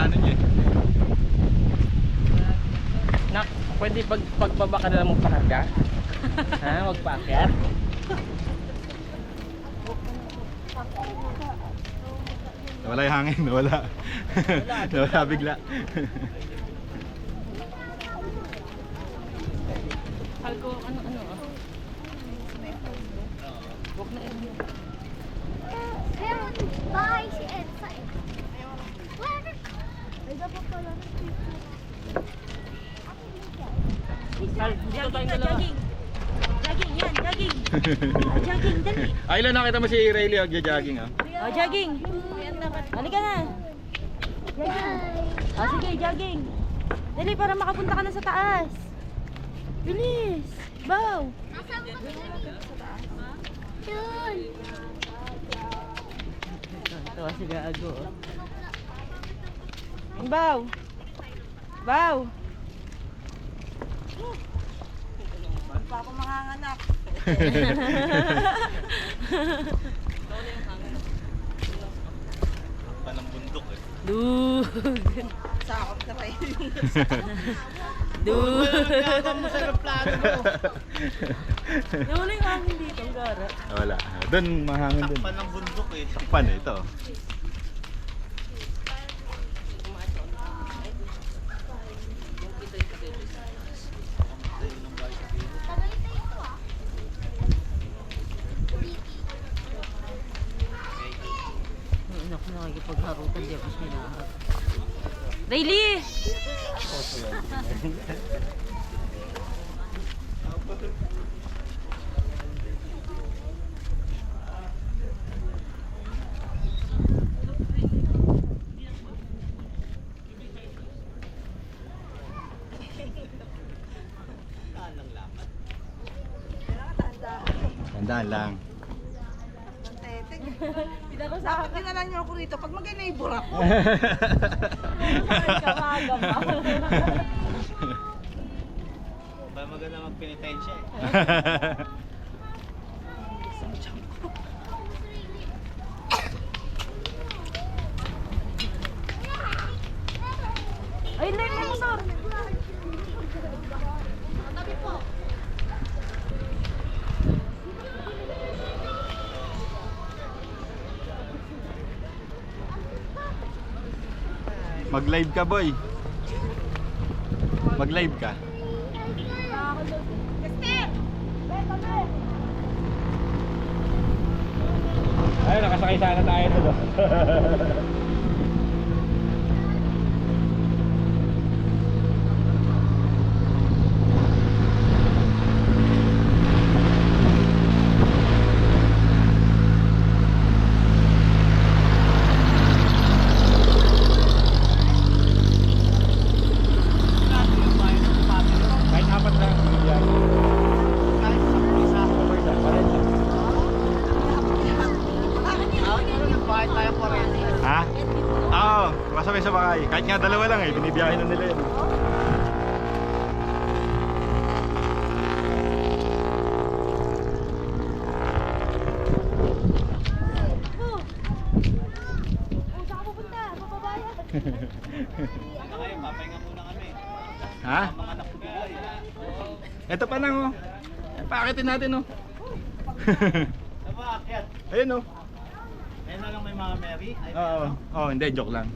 ano niya. Nak, pwede pagbaba ka na lang magpakarga? Ha? Magpaakyat? Nawala yung hangin, nawala. Nawala bigla. Alko, ano? Huwag na yun. Bye, si Elsa. Ay, dapat pala ng picture. Dito tayong dalawa. Jogging yan, jogging. Jogging, dali. Ay, ilan nakita mo si Rayleigh magja-jogging ah? Oh, jogging. Halika na. Jogging. Oh, sige, jogging. Dali, para makapunta ka na sa taas. Bilis. Bow. Nasaan ka Yun. Tawa si Gago. Bow. Bow. Ba't pa ako manganganak? Panang bundok eh. Dug. Sakop na pa yun. Dug. Gagawin mo sa aeroplano mo. Nawala yung hangin dito, Gara. Wala. Doon mahangin doon. Takpan ng bundok eh. Takpan eh, ito. Anak ko nakikipagharutan, di ako sinaharap. Rayleigh! Tandaan lang. Dapat dinalan niyo ako rito pag mag-neighbor ako. Ba maganda magpenitensya eh. Ay, hindi mo motor! Tabi po. Mag-live ka, boy. Mag-live ka. Ay, nakasakay sana tayo doon. Kahit apat lang. Yan. Bakit tayo 40? Ha? Oo, masabay sa bakay. Kahit nga dalawa lang eh, binibiyahe na nila yun. Oh, saan ka pupunta? Papabayan. Ano kayo, papahinga muna kami. Ha? Mga anak ko dito. Ito pa lang oh. Paakitin natin oh. Diba, akyat? Ayun oh. Ayun na lang may mga Mary. Ay, Oo. Oh, hindi, joke lang.